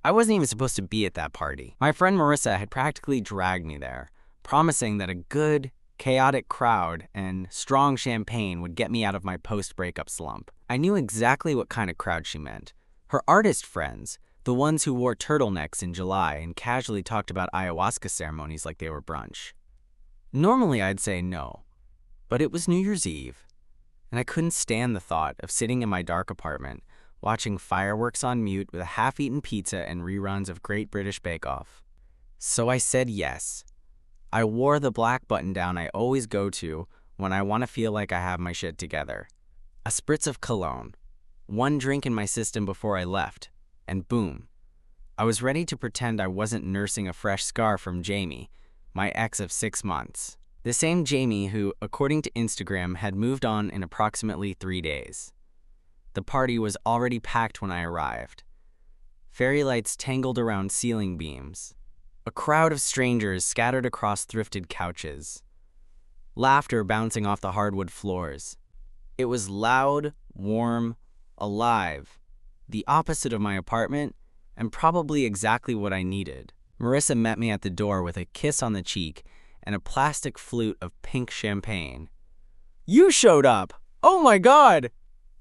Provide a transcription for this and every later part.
I wasn't even supposed to be at that party. My friend Marissa had practically dragged me there, promising that a good, chaotic crowd and strong champagne would get me out of my post-breakup slump. I knew exactly what kind of crowd she meant. Her artist friends, the ones who wore turtlenecks in July and casually talked about ayahuasca ceremonies like they were brunch. Normally I'd say no, but it was New Year's Eve, and I couldn't stand the thought of sitting in my dark apartment, watching fireworks on mute with a half-eaten pizza and reruns of Great British Bake Off. So I said yes. I wore the black button-down I always go to when I want to feel like I have my shit together. A spritz of cologne, one drink in my system before I left, and boom. I was ready to pretend I wasn't nursing a fresh scar from Jamie, my ex of 6 months. The same Jamie who, according to Instagram, had moved on in approximately 3 days. The party was already packed when I arrived. Fairy lights tangled around ceiling beams. A crowd of strangers scattered across thrifted couches. Laughter bouncing off the hardwood floors. It was loud, warm, alive. The opposite of my apartment, and probably exactly what I needed. Marissa met me at the door with a kiss on the cheek and a plastic flute of pink champagne. "You showed up! Oh my God!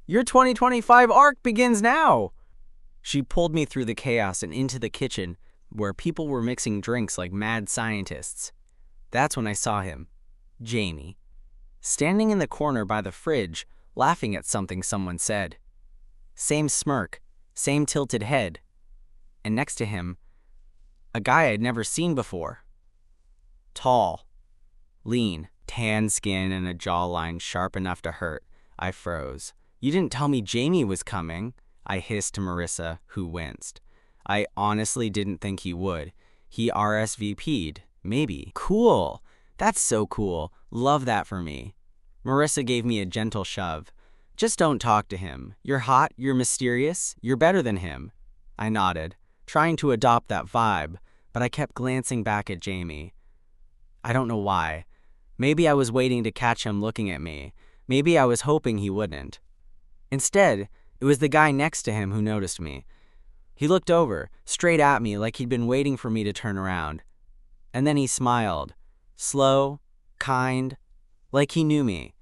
Your 2025 arc begins now!" She pulled me through the chaos and into the kitchen, where people were mixing drinks like mad scientists. That's when I saw him, Jamie, standing in the corner by the fridge, laughing at something someone said. Same smirk, same tilted head. And next to him, a guy I'd never seen before. Tall, lean, tan skin and a jawline sharp enough to hurt. I froze. "You didn't tell me Jamie was coming," I hissed to Marissa, who winced. I honestly didn't think he would. He RSVP'd, maybe. Cool. That's so cool. Love that for me. Marissa gave me a gentle shove. "Just don't talk to him. You're hot, you're mysterious, you're better than him." I nodded, trying to adopt that vibe, but I kept glancing back at Jamie. I don't know why. Maybe I was waiting to catch him looking at me. Maybe I was hoping he wouldn't. Instead, it was the guy next to him who noticed me. He looked over, straight at me like he'd been waiting for me to turn around. And then he smiled. Slow, kind, like he knew me.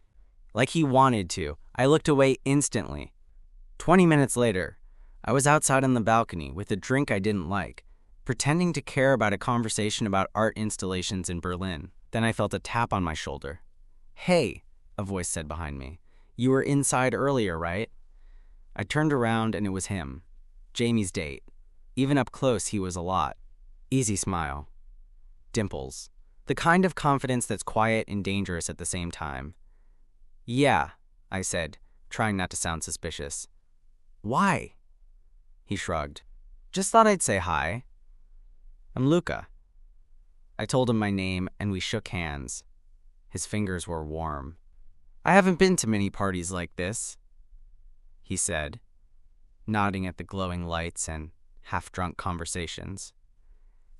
Like he wanted to. I looked away instantly. 20 minutes later, I was outside on the balcony with a drink I didn't like, pretending to care about a conversation about art installations in Berlin. Then I felt a tap on my shoulder. "Hey," a voice said behind me. "You were inside earlier, right?" I turned around and it was him. Jamie's date. Even up close, he was a lot. Easy smile. Dimples. The kind of confidence that's quiet and dangerous at the same time. "Yeah," I said, trying not to sound suspicious. "Why?" He shrugged. "Just thought I'd say hi." "I'm Luca." I told him my name and we shook hands. His fingers were warm. "I haven't been to many parties like this," he said, nodding at the glowing lights and half-drunk conversations.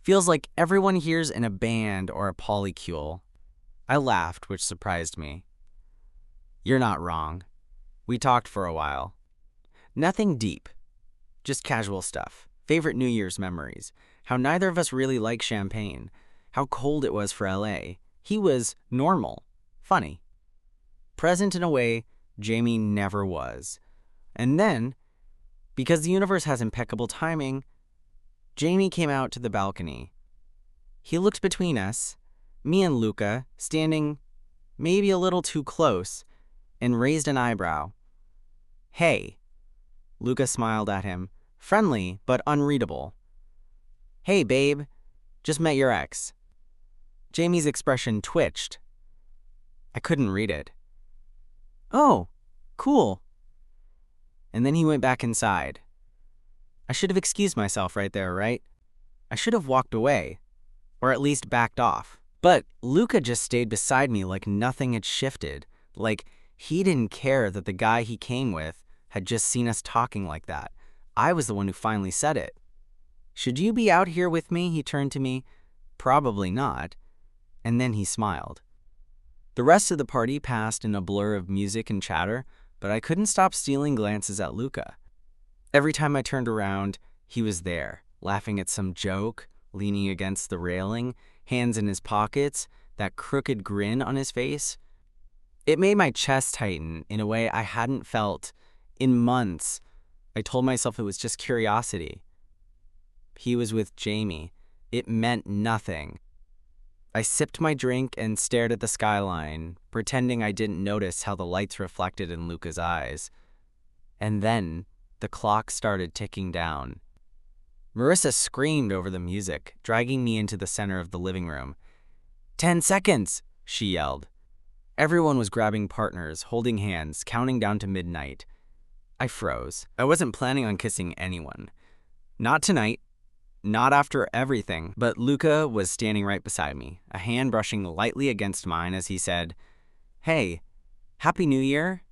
"Feels like everyone here's in a band or a polycule." I laughed, which surprised me. "You're not wrong. We talked for a while. Nothing deep. Just casual stuff. Favorite New Year's memories. How neither of us really like champagne. How cold it was for LA. He was normal. Funny. Present in a way Jamie never was. And then, because the universe has impeccable timing, Jamie came out to the balcony. He looked between us, me and Luca, standing maybe a little too close, and raised an eyebrow. "Hey." Luca smiled at him, friendly but unreadable. "Hey, babe. Just met your ex." Jamie's expression twitched. I couldn't read it. "Oh, cool." And then he went back inside. I should have excused myself right there, right? I should have walked away, or at least backed off. But Luca just stayed beside me like nothing had shifted, like he didn't care that the guy he came with had just seen us talking like that. I was the one who finally said it. "Should you be out here with me?" He turned to me. Probably not. And then he smiled. The rest of the party passed in a blur of music and chatter, but I couldn't stop stealing glances at Luca. Every time I turned around, he was there, laughing at some joke, leaning against the railing, hands in his pockets, that crooked grin on his face. It made my chest tighten in a way I hadn't felt in months. I told myself it was just curiosity. He was with Jamie. It meant nothing. I sipped my drink and stared at the skyline, pretending I didn't notice how the lights reflected in Luca's eyes. And then the clock started ticking down. Marissa screamed over the music, dragging me into the center of the living room. 10 seconds, she yelled. Everyone was grabbing partners, holding hands, counting down to midnight. I froze. I wasn't planning on kissing anyone. Not tonight. Not after everything. But Luca was standing right beside me, a hand brushing lightly against mine as he said, "Hey, Happy New Year?"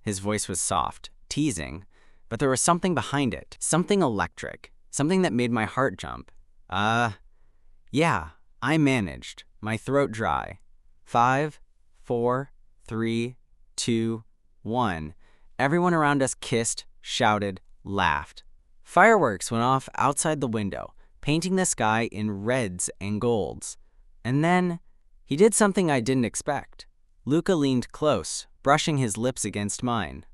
His voice was soft, teasing, but there was something behind it, something electric, something that made my heart jump. Yeah, I managed, my throat dry. 5, 4, 3, 2, 1. Everyone around us kissed, shouted, laughed. Fireworks went off outside the window, painting the sky in reds and golds. And then he did something I didn't expect. Luca leaned close, brushing his lips against mine.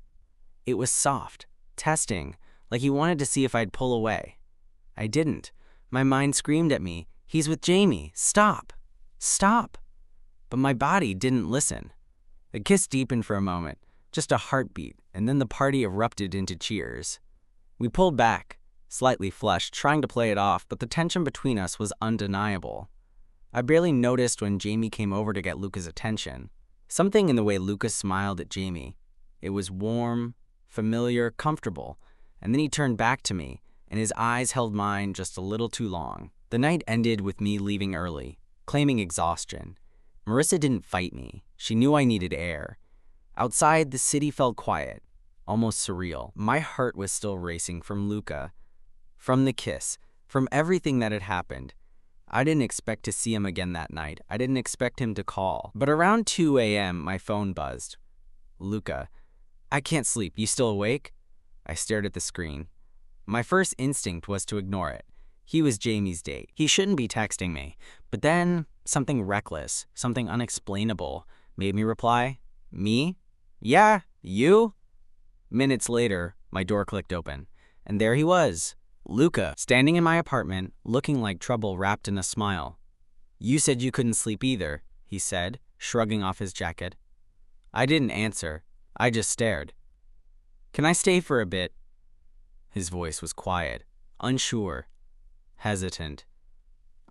It was soft, testing, like he wanted to see if I'd pull away. I didn't. My mind screamed at me, "He's with Jamie. Stop! Stop!" But my body didn't listen. The kiss deepened for a moment, just a heartbeat, and then the party erupted into cheers. We pulled back, slightly flushed, trying to play it off, but the tension between us was undeniable. I barely noticed when Jamie came over to get Luca's attention. Something in the way Luca smiled at Jamie. It was warm, familiar, comfortable, and then he turned back to me, and his eyes held mine just a little too long. The night ended with me leaving early, claiming exhaustion. Marissa didn't fight me. She knew I needed air. Outside, the city felt quiet, almost surreal. My heart was still racing from Luca, from the kiss, from everything that had happened. I didn't expect to see him again that night. I didn't expect him to call. But around 2 a.m., my phone buzzed. "Luca, I can't sleep. You still awake?" I stared at the screen. My first instinct was to ignore it. He was Jamie's date. He shouldn't be texting me. But then, something reckless, something unexplainable, made me reply, "Me? Yeah, you?" Minutes later, my door clicked open, and there he was, Luca, standing in my apartment, looking like trouble wrapped in a smile. "You said you couldn't sleep either," he said, shrugging off his jacket. I didn't answer. I just stared. "Can I stay for a bit?" His voice was quiet, unsure, hesitant.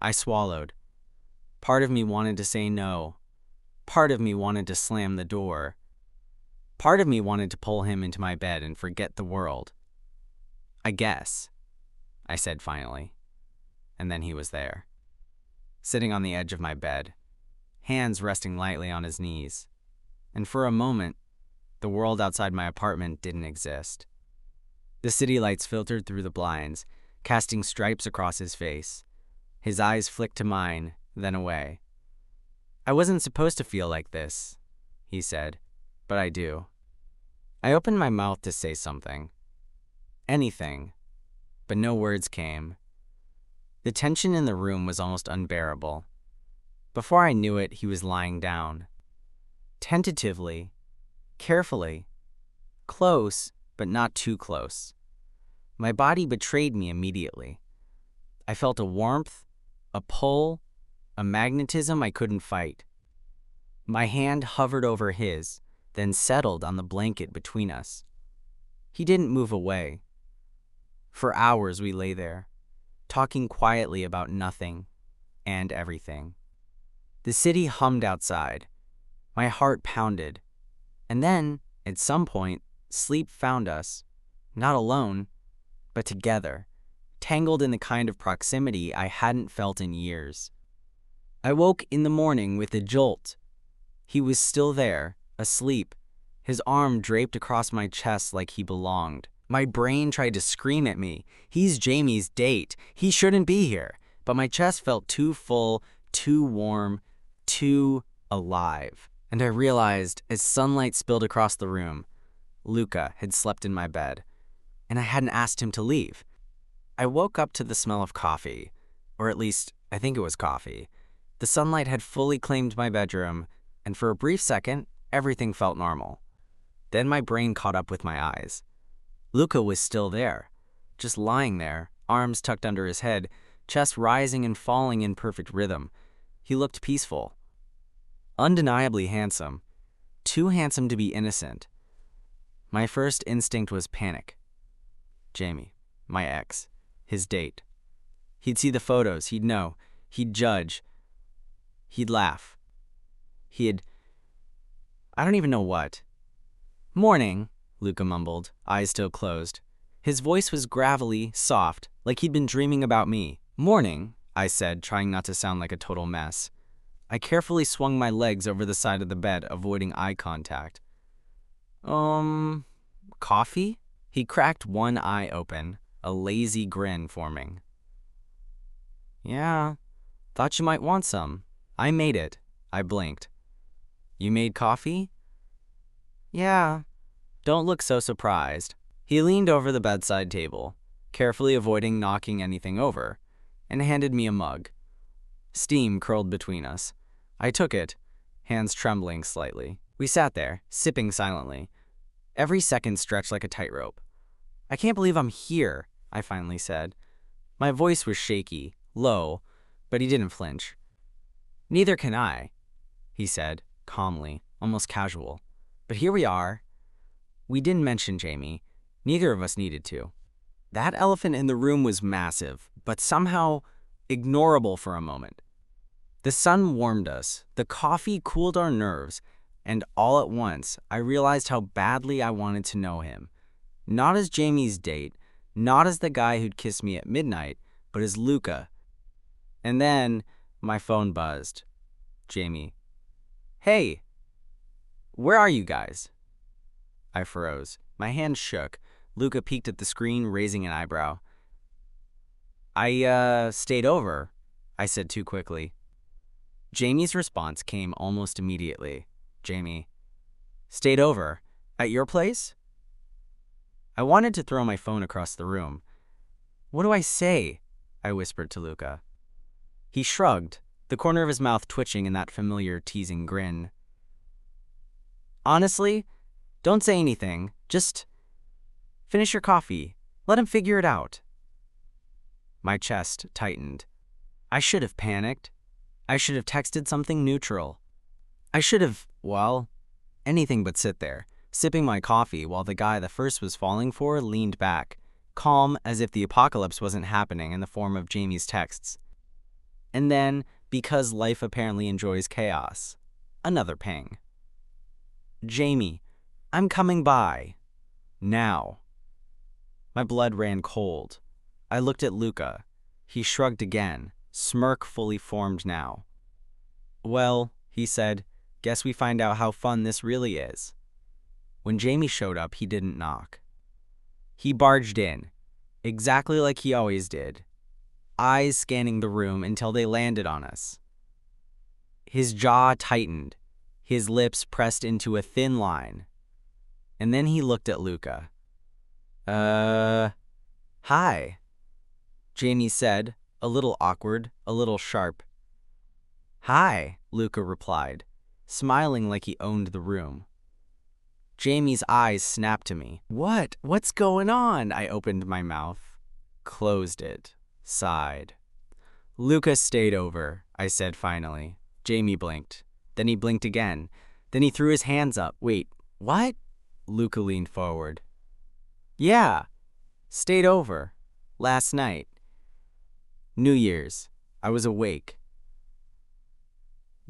I swallowed. Part of me wanted to say no. Part of me wanted to slam the door. Part of me wanted to pull him into my bed and forget the world. "I guess," I said finally. And then he was there, sitting on the edge of my bed, hands resting lightly on his knees. And for a moment, the world outside my apartment didn't exist. The city lights filtered through the blinds, casting stripes across his face. His eyes flicked to mine, then away. "I wasn't supposed to feel like this," he said, "but I do." I opened my mouth to say something. Anything. But no words came. The tension in the room was almost unbearable. Before I knew it, he was lying down. Tentatively, carefully, close, but not too close. My body betrayed me immediately. I felt a warmth, a pull, a magnetism I couldn't fight. My hand hovered over his, then settled on the blanket between us. He didn't move away. For hours we lay there, talking quietly about nothing and everything. The city hummed outside. My heart pounded. And then, at some point, sleep found us, not alone, but together, tangled in the kind of proximity I hadn't felt in years. I woke in the morning with a jolt. He was still there, asleep, his arm draped across my chest like he belonged. My brain tried to scream at me, "He's Jamie's date. He shouldn't be here." But my chest felt too full, too warm, too alive. And I realized, as sunlight spilled across the room, Luca had slept in my bed, and I hadn't asked him to leave. I woke up to the smell of coffee, or at least, I think it was coffee. The sunlight had fully claimed my bedroom, and for a brief second, everything felt normal. Then my brain caught up with my eyes. Luca was still there, just lying there, arms tucked under his head, chest rising and falling in perfect rhythm. He looked peaceful. Undeniably handsome. Too handsome to be innocent. My first instinct was panic. Jamie, my ex, his date. He'd see the photos, he'd know, he'd judge, he'd laugh. I don't even know what. "Morning," Luca mumbled, eyes still closed. His voice was gravelly, soft, like he'd been dreaming about me. "Morning," I said, trying not to sound like a total mess. I carefully swung my legs over the side of the bed, avoiding eye contact. Coffee?" He cracked one eye open, a lazy grin forming. "Yeah, thought you might want some. I made it." I blinked. "You made coffee?" "Yeah. Don't look so surprised." He leaned over the bedside table, carefully avoiding knocking anything over, and handed me a mug. Steam curled between us. I took it, hands trembling slightly. We sat there, sipping silently. Every second stretched like a tightrope. "I can't believe I'm here," I finally said. My voice was shaky, low, but he didn't flinch. "Neither can I," he said, calmly, almost casual. "But here we are." We didn't mention Jamie. Neither of us needed to. That elephant in the room was massive, but somehow ignorable for a moment. The sun warmed us, the coffee cooled our nerves, and all at once, I realized how badly I wanted to know him. Not as Jamie's date, not as the guy who'd kiss me at midnight, but as Luca. And then, my phone buzzed. Jamie. "Hey, where are you guys?" I froze. My hand shook. Luca peeked at the screen, raising an eyebrow. "I stayed over," I said too quickly. Jamie's response came almost immediately. "Jamie, stayed over? At your place?" I wanted to throw my phone across the room. "What do I say?" I whispered to Luca. He shrugged, the corner of his mouth twitching in that familiar teasing grin. "Honestly, don't say anything. Just finish your coffee. Let him figure it out." My chest tightened. I should have panicked. I should have texted something neutral. I should have, well, anything but sit there, sipping my coffee while the guy the first was falling for leaned back, calm as if the apocalypse wasn't happening in the form of Jamie's texts. And then, because life apparently enjoys chaos, another ping. "Jamie, I'm coming by. Now." My blood ran cold. I looked at Luca. He shrugged again, smirk fully formed now. "Well," he said, "guess we find out how fun this really is." When Jamie showed up, he didn't knock. He barged in, exactly like he always did, eyes scanning the room until they landed on us. His jaw tightened, his lips pressed into a thin line. And then he looked at Luca. Hi," Jamie said, a little awkward, a little sharp. "Hi," Luca replied, smiling like he owned the room. Jamie's eyes snapped to me. What's going on?" I opened my mouth, closed it, sighed. "Luca stayed over," I said finally. Jamie blinked. Then he blinked again. Then he threw his hands up. "Wait, what?" Luca leaned forward. "Yeah, stayed over. Last night. New Year's. I was awake."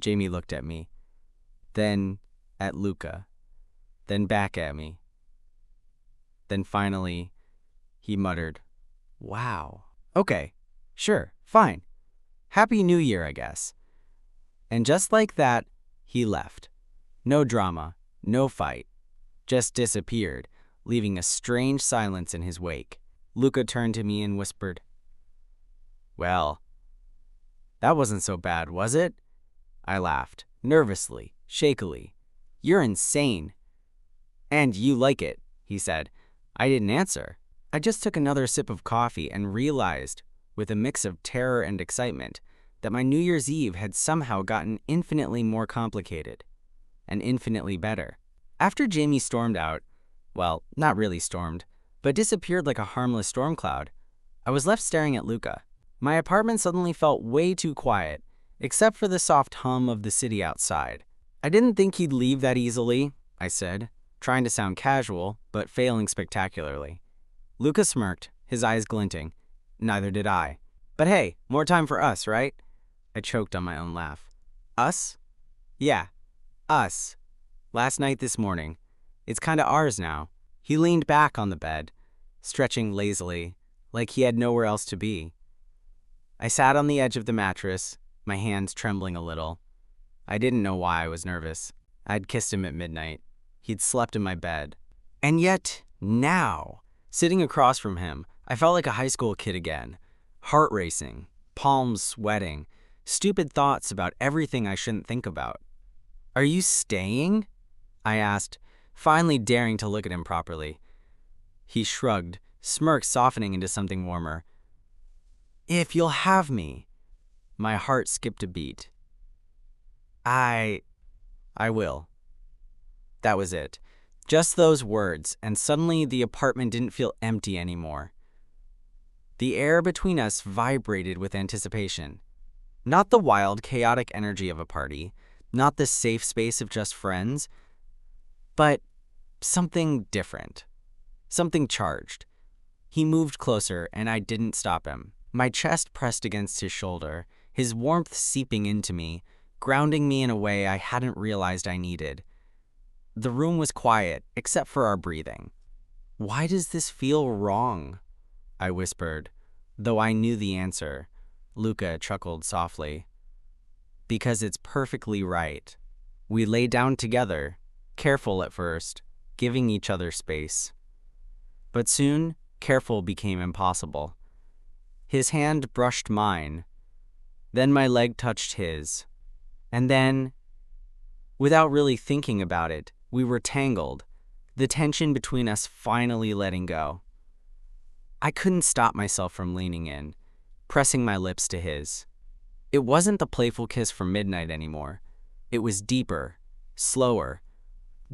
Jamie looked at me. Then at Luca. Then back at me. Then finally, he muttered, "Wow. Okay, sure, fine. Happy New Year, I guess." And just like that, he left. No drama, no fight. Just disappeared, leaving a strange silence in his wake. Luca turned to me and whispered, "Well, that wasn't so bad, was it?" I laughed, nervously, shakily. "You're insane." "And you like it," he said. I didn't answer. I just took another sip of coffee and realized, with a mix of terror and excitement, that my New Year's Eve had somehow gotten infinitely more complicated and infinitely better. After Jamie stormed out, well, not really stormed, but disappeared like a harmless storm cloud, I was left staring at Luca. My apartment suddenly felt way too quiet, except for the soft hum of the city outside. "I didn't think he'd leave that easily," I said, trying to sound casual, but failing spectacularly. Luca smirked, his eyes glinting. Neither did I. "But hey, more time for us, right?" I choked on my own laugh. "Us?" "Yeah, us. Last night this morning. It's kinda ours now." He leaned back on the bed, stretching lazily, like he had nowhere else to be. I sat on the edge of the mattress, my hands trembling a little. I didn't know why I was nervous. I'd kissed him at midnight. He'd slept in my bed. And yet, now, sitting across from him, I felt like a high school kid again. Heart racing, palms sweating, stupid thoughts about everything I shouldn't think about. "Are you staying?" I asked, finally daring to look at him properly. He shrugged, smirk softening into something warmer. "If you'll have me." My heart skipped a beat. I will." That was it. Just those words, and suddenly the apartment didn't feel empty anymore. The air between us vibrated with anticipation. Not the wild, chaotic energy of a party, not the safe space of just friends, but something different. Something charged. He moved closer, and I didn't stop him. My chest pressed against his shoulder, his warmth seeping into me, grounding me in a way I hadn't realized I needed. The room was quiet, except for our breathing. "Why does this feel wrong?" I whispered, though I knew the answer. Luca chuckled softly. "Because it's perfectly right." We lay down together, careful at first, giving each other space. But soon, careful became impossible. His hand brushed mine. Then my leg touched his. And then, without really thinking about it, we were tangled, the tension between us finally letting go. I couldn't stop myself from leaning in, pressing my lips to his. It wasn't the playful kiss from midnight anymore. It was deeper, slower,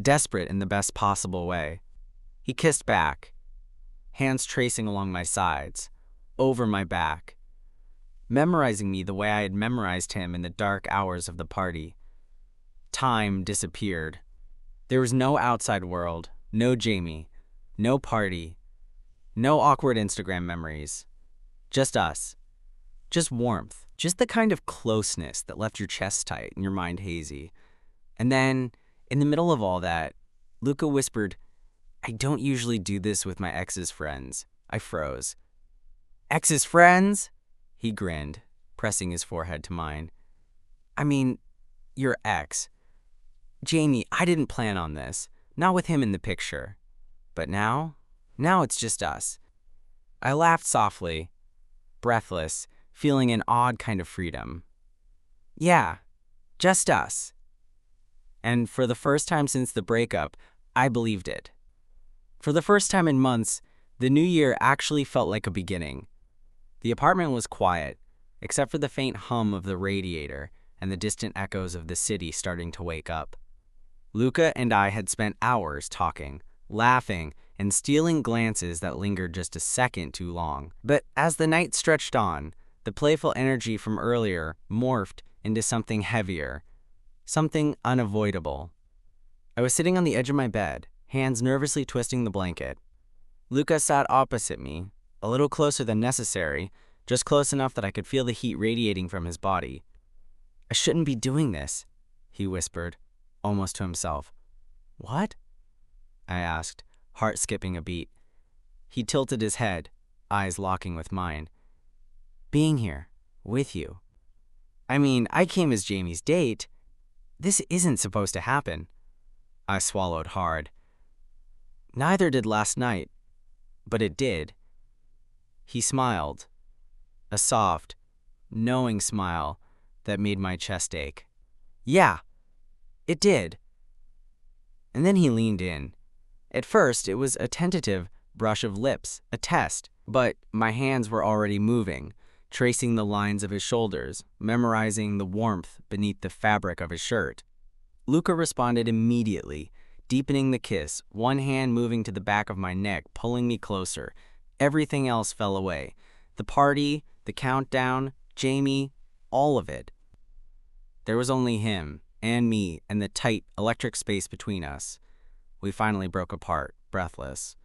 desperate in the best possible way. He kissed back, hands tracing along my sides, over my back, memorizing me the way I had memorized him in the dark hours of the party. Time disappeared. There was no outside world, no Jamie, no party, no awkward Instagram memories. Just us. Just warmth. Just the kind of closeness that left your chest tight and your mind hazy. And then, in the middle of all that, Luca whispered, "I don't usually do this with my ex's friends." I froze. "Ex's friends?" He grinned, pressing his forehead to mine. "I mean, your ex. Jamie, I didn't plan on this. Not with him in the picture. But now it's just us." I laughed softly, breathless, feeling an odd kind of freedom. "Yeah, just us." And for the first time since the breakup, I believed it. For the first time in months, the new year actually felt like a beginning. The apartment was quiet, except for the faint hum of the radiator and the distant echoes of the city starting to wake up. Luca and I had spent hours talking, laughing, and stealing glances that lingered just a second too long. But as the night stretched on, the playful energy from earlier morphed into something heavier, something unavoidable. I was sitting on the edge of my bed, hands nervously twisting the blanket. Luca sat opposite me, a little closer than necessary, just close enough that I could feel the heat radiating from his body. "I shouldn't be doing this," he whispered, almost to himself. "What?" I asked, heart skipping a beat. He tilted his head, eyes locking with mine. "Being here, with you. I mean, I came as Jamie's date. This isn't supposed to happen." I swallowed hard. Neither did last night, but it did. He smiled, a soft, knowing smile that made my chest ache. "Yeah, it did." And then he leaned in. At first, it was a tentative, brush of lips, a test. But my hands were already moving, tracing the lines of his shoulders, memorizing the warmth beneath the fabric of his shirt. Luca responded immediately, deepening the kiss, one hand moving to the back of my neck, pulling me closer. Everything else fell away. The party, the countdown, Jamie, all of it. There was only him and me and the tight electric space between us. We finally broke apart, breathless.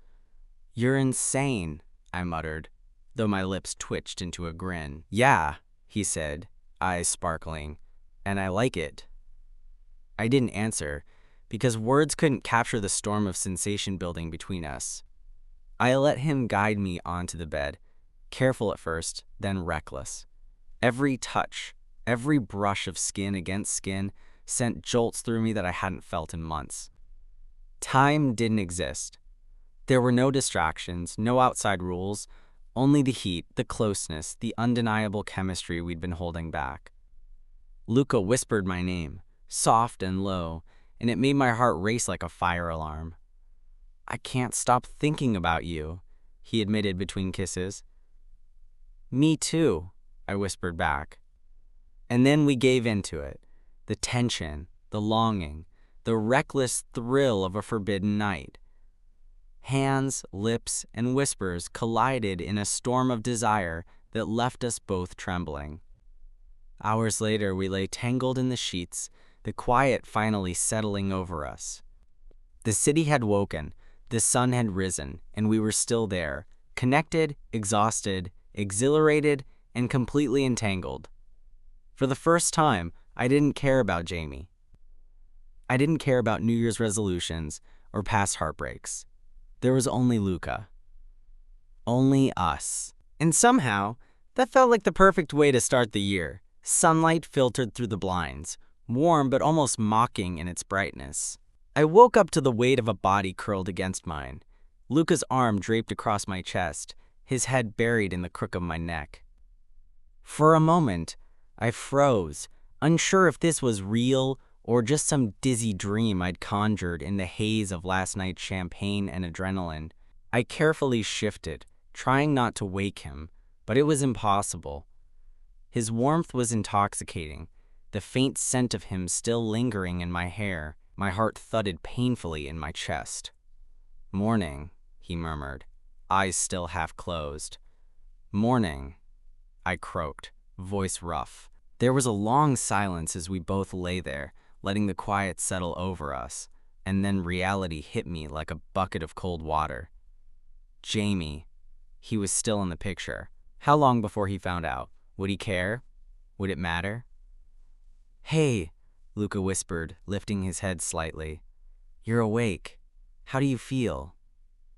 "You're insane," I muttered, though my lips twitched into a grin. "Yeah," he said, eyes sparkling, "and I like it." I didn't answer, because words couldn't capture the storm of sensation building between us. I let him guide me onto the bed, careful at first, then reckless. Every touch, every brush of skin against skin sent jolts through me that I hadn't felt in months. Time didn't exist. There were no distractions, no outside rules, only the heat, the closeness, the undeniable chemistry we'd been holding back. Luca whispered my name, soft and low, and it made my heart race like a fire alarm. "I can't stop thinking about you," he admitted between kisses. "Me too," I whispered back. And then we gave into it. The tension, the longing, the reckless thrill of a forbidden night. Hands, lips, and whispers collided in a storm of desire that left us both trembling. Hours later, we lay tangled in the sheets, the quiet finally settling over us. The city had woken, the sun had risen, and we were still there, connected, exhausted, exhilarated, and completely entangled. For the first time, I didn't care about Jamie. I didn't care about New Year's resolutions or past heartbreaks. There was only Luca. Only us. And somehow, that felt like the perfect way to start the year. Sunlight filtered through the blinds, warm but almost mocking in its brightness. I woke up to the weight of a body curled against mine, Luca's arm draped across my chest, his head buried in the crook of my neck. For a moment, I froze, unsure if this was real or just some dizzy dream I'd conjured in the haze of last night's champagne and adrenaline. I carefully shifted, trying not to wake him, but it was impossible. His warmth was intoxicating, the faint scent of him still lingering in my hair. My heart thudded painfully in my chest. "Morning," he murmured, eyes still half closed. "Morning," I croaked, voice rough. There was a long silence as we both lay there, letting the quiet settle over us, and then reality hit me like a bucket of cold water. Jamie. He was still in the picture. How long before he found out? Would he care? Would it matter? "Hey," Luca whispered, lifting his head slightly. "You're awake. How do you feel?"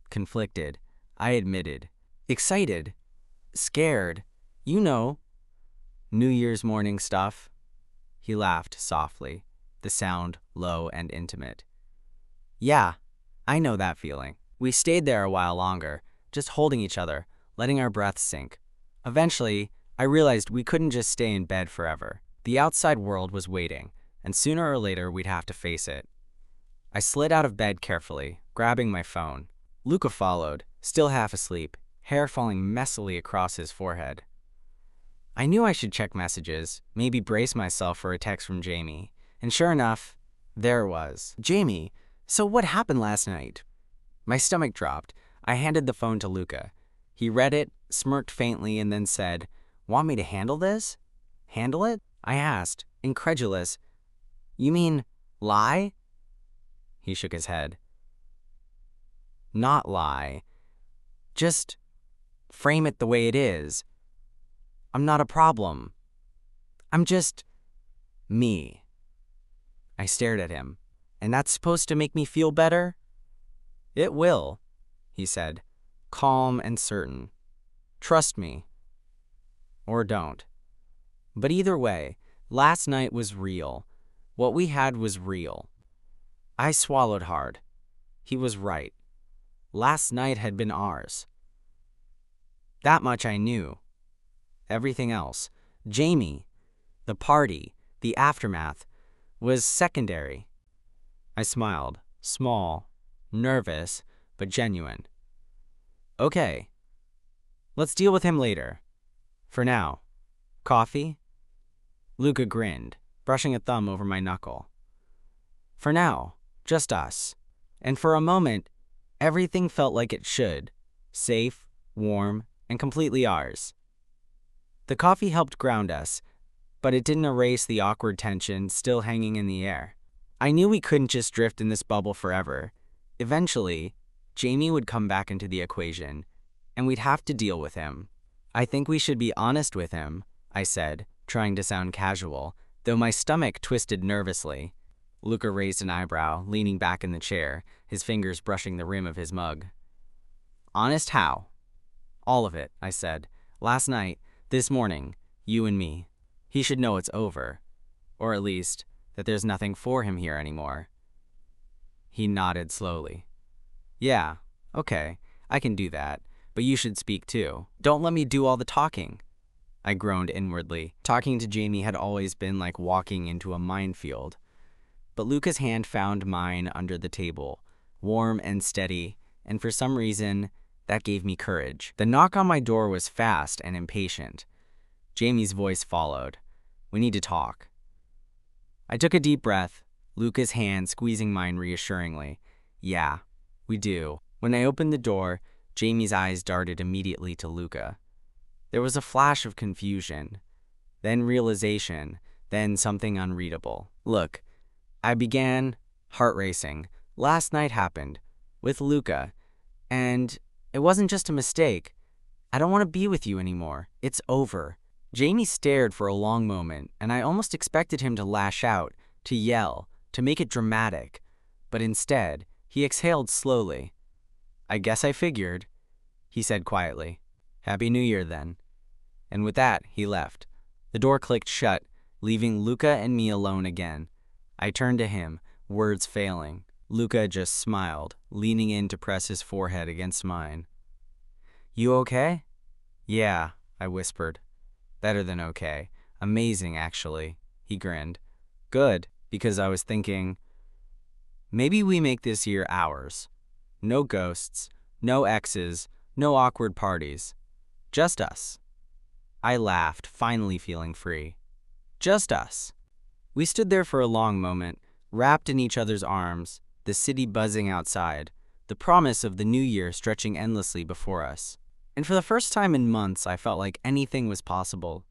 Conflicted, I admitted. "Excited. Scared. You know. New Year's morning stuff." He laughed softly, the sound low and intimate. "Yeah, I know that feeling." We stayed there a while longer, just holding each other, letting our breaths sink. Eventually, I realized we couldn't just stay in bed forever. The outside world was waiting, and sooner or later we'd have to face it. I slid out of bed carefully, grabbing my phone. Luca followed, still half asleep, hair falling messily across his forehead. I knew I should check messages, maybe brace myself for a text from Jamie, and sure enough, there it was. "Jamie, so what happened last night?" My stomach dropped. I handed the phone to Luca. He read it, smirked faintly, and then said, "Want me to handle this?" "Handle it?" I asked, incredulous. "You mean lie?" He shook his head. "Not lie. Just frame it the way it is. I'm not a problem. I'm just me." I stared at him. "And that's supposed to make me feel better?" "It will," he said, calm and certain. "Trust me. Or don't." But either way, last night was real. What we had was real. I swallowed hard. He was right. Last night had been ours. That much I knew. Everything else, Jamie, the party, the aftermath, was secondary. I smiled, small, nervous, but genuine. Okay, let's deal with him later. For now, coffee? Luca grinned, brushing a thumb over my knuckle. For now, just us. And for a moment, everything felt like it should. Safe, warm, and completely ours. The coffee helped ground us, but it didn't erase the awkward tension still hanging in the air. I knew we couldn't just drift in this bubble forever. Eventually, Jamie would come back into the equation, and we'd have to deal with him. I think we should be honest with him, I said, trying to sound casual, though my stomach twisted nervously. Luca raised an eyebrow, leaning back in the chair, his fingers brushing the rim of his mug. Honest how? All of it, I said. Last night, this morning, you and me. He should know it's over. Or at least, that there's nothing for him here anymore. He nodded slowly. Yeah, okay, I can do that, but you should speak too. Don't let me do all the talking. I groaned inwardly. Talking to Jamie had always been like walking into a minefield. But Luca's hand found mine under the table, warm and steady, and for some reason, that gave me courage. The knock on my door was fast and impatient. Jamie's voice followed. We need to talk. I took a deep breath, Luca's hand squeezing mine reassuringly. Yeah, we do. When I opened the door, Jamie's eyes darted immediately to Luca. There was a flash of confusion, then realization, then something unreadable. Look, I began, heart racing. Last night happened, with Luca, and it wasn't just a mistake. I don't want to be with you anymore. It's over. Jamie stared for a long moment, and I almost expected him to lash out, to yell, to make it dramatic. But instead, he exhaled slowly. I guess I figured, he said quietly. Happy New Year, then. And with that, he left. The door clicked shut, leaving Luca and me alone again. I turned to him, words failing. Luca just smiled, leaning in to press his forehead against mine. You okay? Yeah, I whispered. Better than okay. Amazing, actually, he grinned. Good, because I was thinking, maybe we make this year ours. No ghosts, no exes, no awkward parties. Just us. I laughed, finally feeling free. Just us. We stood there for a long moment, wrapped in each other's arms, the city buzzing outside, the promise of the new year stretching endlessly before us. And for the first time in months, I felt like anything was possible.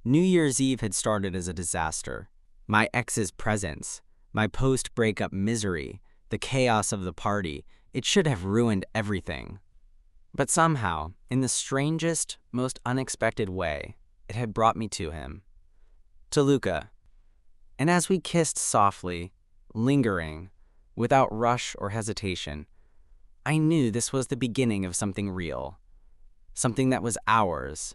New Year's Eve had started as a disaster. My ex's presence, my post-breakup misery, the chaos of the party, it should have ruined everything. But somehow, in the strangest, most unexpected way, it had brought me to him. To Luca. And as we kissed softly, lingering, without rush or hesitation, I knew this was the beginning of something real. Something that was ours,